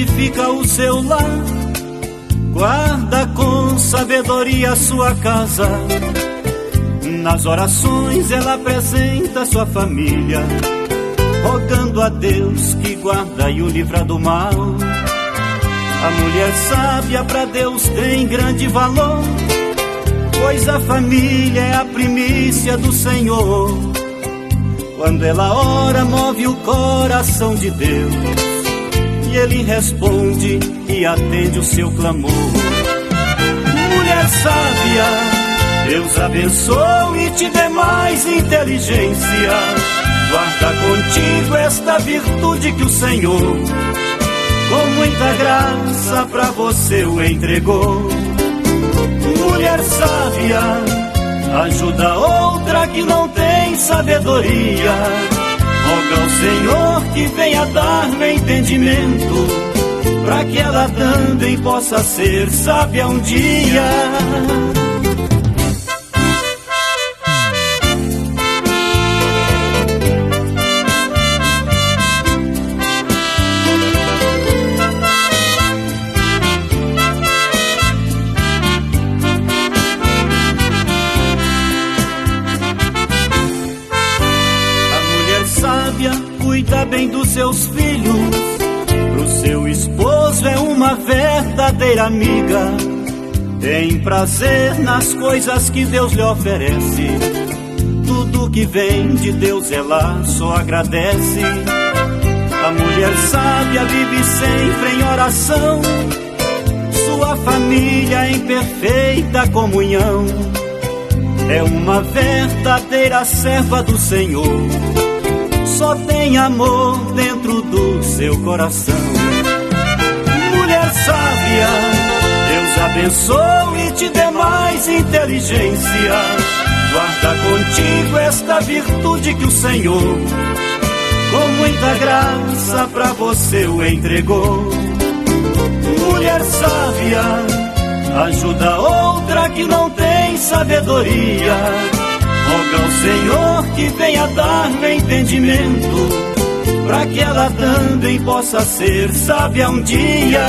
edifica o seu lar, guarda com sabedoria a sua casa. Nas orações ela apresenta sua família, rogando a Deus que guarda e o livra do mal. A mulher sábia pra Deus tem grande valor, pois a família é a primícia do Senhor. Quando ela ora, move o coração de Deus, e Ele responde e atende o seu clamor. Mulher sábia, Deus abençoe e te dê mais inteligência. Guarda contigo esta virtude que o Senhor, com muita graça, pra você o entregou. Mulher sábia, ajuda outra que não tem sabedoria. Roga ao Senhor que venha dar-lhe entendimento, pra que ela também possa ser sábia um dia. Cuida bem dos seus filhos, pro seu esposo é uma verdadeira amiga. Tem prazer nas coisas que Deus lhe oferece, tudo que vem de Deus ela só agradece. A mulher sábia vive sempre em oração, sua família em perfeita comunhão. É uma verdadeira serva do Senhor, só tem amor dentro do seu coração. Mulher sábia, Deus abençoe e te dê mais inteligência. Guarda contigo esta virtude que o Senhor, com muita graça, pra você o entregou. Mulher sábia, ajuda outra que não tem sabedoria. Roga ao Senhor que venha dar-lhe entendimento, pra que ela também possa ser sábia um dia.